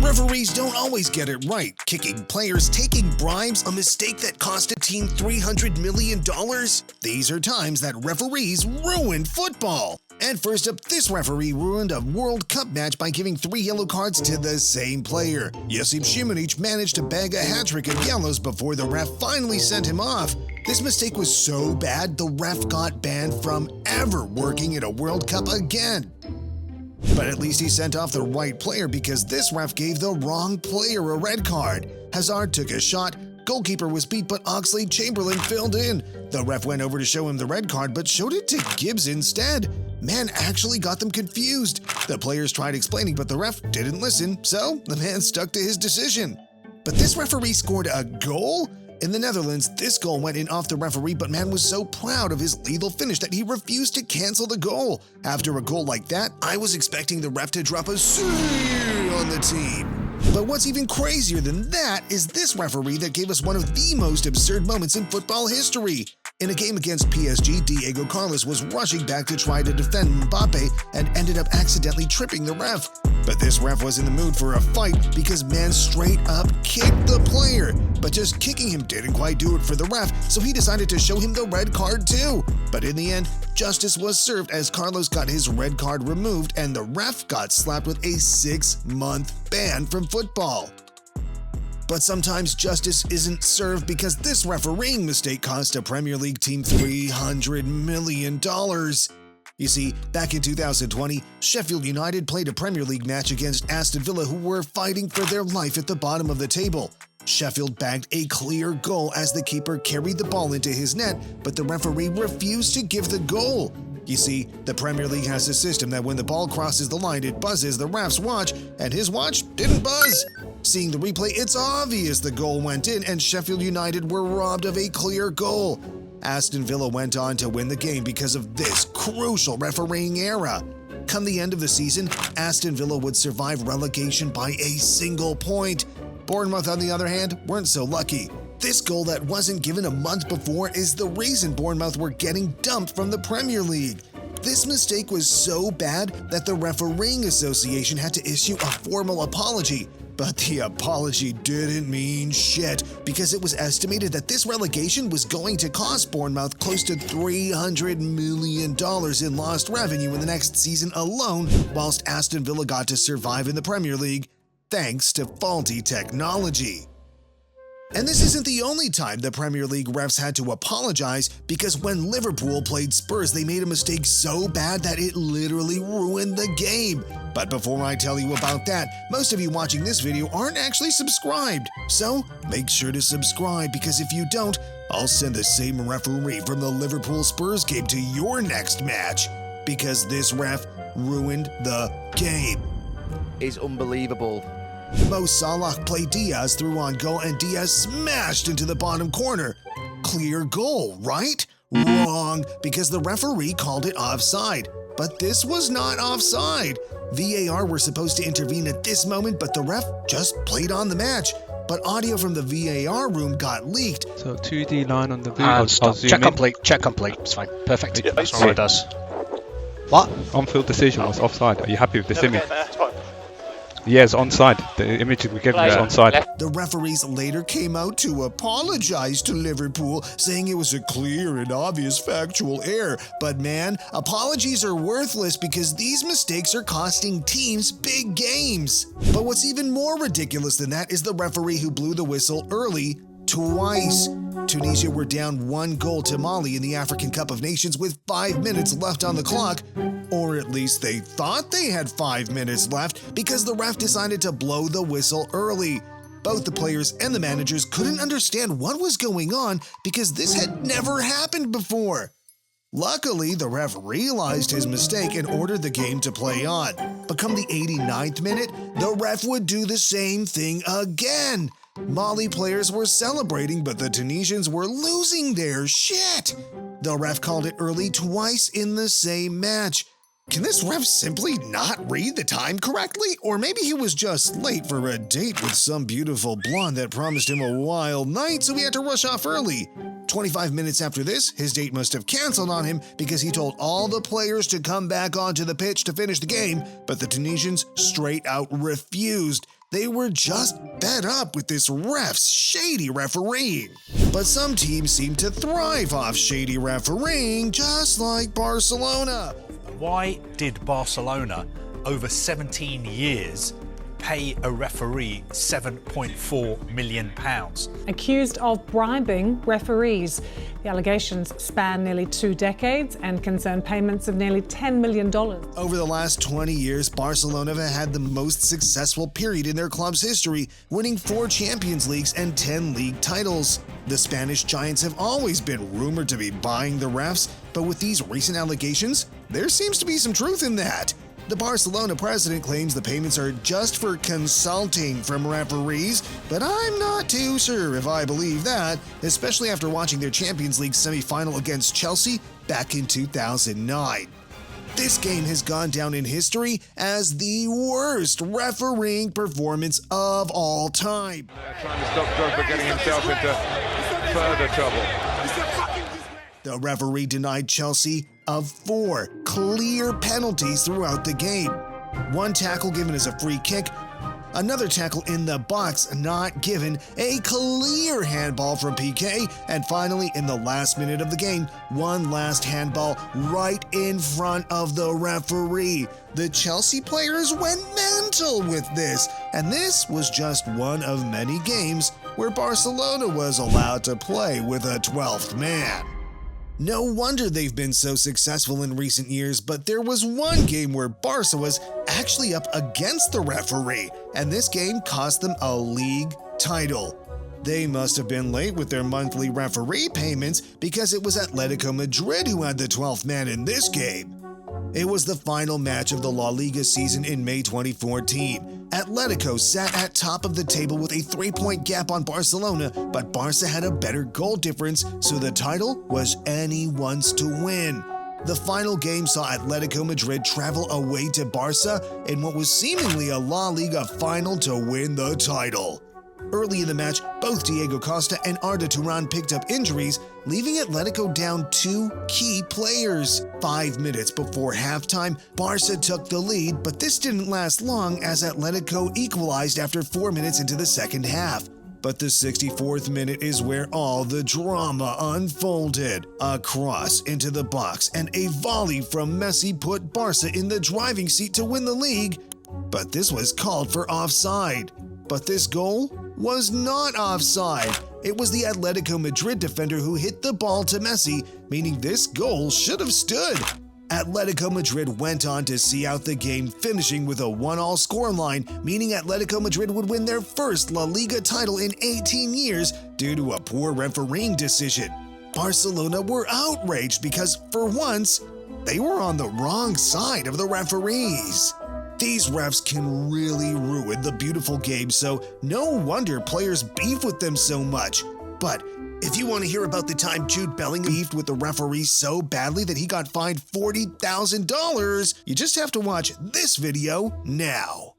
Referees don't always get it right. Kicking players, taking bribes, a mistake that cost a team $300 million. These are times that referees ruin football. And first up, this referee ruined a World Cup match by giving 3 yellow cards to the same player. Josip Šimunić managed to bag a hat-trick of yellows before the ref finally sent him off. This mistake was so bad, the ref got banned from ever working at a World Cup again. But at least he sent off the right player because this ref gave the wrong player a red card. Hazard took a shot, goalkeeper was beat, but Oxlade-Chamberlain filled in. The ref went over to show him the red card, but showed it to Gibbs instead. Man actually got them confused. The players tried explaining, but the ref didn't listen, so the man stuck to his decision. But this referee scored a goal? In the Netherlands, this goal went in off the referee, but man was so proud of his lethal finish that he refused to cancel the goal. After a goal like that, I was expecting the ref to drop a seal on the team. But what's even crazier than that is this referee that gave us one of the most absurd moments in football history. In a game against PSG, Diego Carlos was rushing back to try to defend Mbappe and ended up accidentally tripping the ref. But this ref was in the mood for a fight because man straight up kicked the player. But just kicking him didn't quite do it for the ref, so he decided to show him the red card too. But in the end, justice was served as Carlos got his red card removed and the ref got slapped with a 6-month ban from football. But sometimes justice isn't served because this refereeing mistake cost a Premier League team $300 million. You see, back in 2020, Sheffield United played a Premier League match against Aston Villa, who were fighting for their life at the bottom of the table. Sheffield bagged a clear goal as the keeper carried the ball into his net, but the referee refused to give the goal. You see, the Premier League has a system that when the ball crosses the line, it buzzes the ref's watch, and his watch didn't buzz. Seeing the replay, it's obvious the goal went in, and Sheffield United were robbed of a clear goal. Aston Villa went on to win the game because of this crucial refereeing error. Come the end of the season, Aston Villa would survive relegation by a single point. Bournemouth, on the other hand, weren't so lucky. This goal that wasn't given a month before is the reason Bournemouth were getting dumped from the Premier League. This mistake was so bad that the Refereeing Association had to issue a formal apology. But the apology didn't mean shit because it was estimated that this relegation was going to cost Bournemouth close to $300 million in lost revenue in the next season alone, whilst Aston Villa got to survive in the Premier League thanks to faulty technology. And this isn't the only time the Premier League refs had to apologize, because when Liverpool played Spurs, they made a mistake so bad that it literally ruined the game. But before I tell you about that, most of you watching this video aren't actually subscribed. So make sure to subscribe, because if you don't, I'll send the same referee from the Liverpool Spurs game to your next match, because this ref ruined the game. Is unbelievable. Mo Salah played Diaz through on goal and Diaz smashed into the bottom corner. Clear goal, right? Wrong, because the referee called it offside. But this was not offside. VAR were supposed to intervene at this moment, but the ref just played on the match. But audio from the VAR room got leaked. So 2D line on the V. And stop. Check complete. Check complete. It's fine. Perfect. Yeah, that's what it does. What? On-field decision was offside. Are you happy with this image? Yes, onside. The image we gave you is onside. The referees later came out to apologize to Liverpool, saying it was a clear and obvious factual error. But man, apologies are worthless because these mistakes are costing teams big games. But what's even more ridiculous than that is the referee who blew the whistle early twice. Tunisia were down 1 goal to Mali in the African Cup of Nations with 5 minutes left on the clock. Or at least they thought they had 5 minutes left because the ref decided to blow the whistle early. Both the players and the managers couldn't understand what was going on because this had never happened before. Luckily, the ref realized his mistake and ordered the game to play on. But come the 89th minute, the ref would do the same thing again. Mali players were celebrating, but the Tunisians were losing their shit. The ref called it early twice in the same match. Can this ref simply not read the time correctly? Or maybe he was just late for a date with some beautiful blonde that promised him a wild night, so he had to rush off early. 25 minutes after this, his date must have canceled on him because he told all the players to come back onto the pitch to finish the game, but the Tunisians straight out refused. They were just fed up with this ref's shady refereeing. But some teams seem to thrive off shady refereeing, just like Barcelona. Why did Barcelona, over 17 years, pay a referee £7.4 million? Accused of bribing referees. The allegations span nearly 2 decades and concern payments of nearly $10 million. Over the last 20 years, Barcelona have had the most successful period in their club's history, winning 4 Champions Leagues and 10 league titles. The Spanish Giants have always been rumored to be buying the refs, but with these recent allegations, there seems to be some truth in that. The Barcelona president claims the payments are just for consulting from referees, but I'm not too sure if I believe that, especially after watching their Champions League semi-final against Chelsea back in 2009. This game has gone down in history as the worst refereeing performance of all time. Trying to stop Drogba getting himself into further trouble. The referee denied Chelsea of 4 clear penalties throughout the game. 1 tackle given as a free kick, another tackle in the box not given, a clear handball from PK, and finally in the last minute of the game, 1 last handball right in front of the referee. The Chelsea players went mental with this, and this was just one of many games where Barcelona was allowed to play with a 12th man. No wonder they've been so successful in recent years, but there was one game where Barca was actually up against the referee, and this game cost them a league title. They must have been late with their monthly referee payments because it was Atletico Madrid who had the 12th man in this game. It was the final match of the La Liga season in May 2014. Atletico sat at top of the table with a 3-point gap on Barcelona, but Barca had a better goal difference, so the title was anyone's to win. The final game saw Atletico Madrid travel away to Barca in what was seemingly a La Liga final to win the title. Early in the match, both Diego Costa and Arda Turan picked up injuries, leaving Atletico down 2 key players. 5 minutes before halftime, Barca took the lead, but this didn't last long as Atletico equalized after 4 minutes into the second half. But the 64th minute is where all the drama unfolded. A cross into the box and a volley from Messi put Barca in the driving seat to win the league, but this was called for offside. But this goal was not offside. It was the Atletico Madrid defender who hit the ball to Messi, meaning this goal should have stood. Atletico Madrid went on to see out the game, finishing with a 1-1 scoreline, meaning Atletico Madrid would win their first La Liga title in 18 years due to a poor refereeing decision. Barcelona were outraged because, for once, they were on the wrong side of the referees. These refs can really ruin the beautiful game, so no wonder players beef with them so much. But if you want to hear about the time Jude Bellingham beefed with the referee so badly that he got fined $40,000, you just have to watch this video now.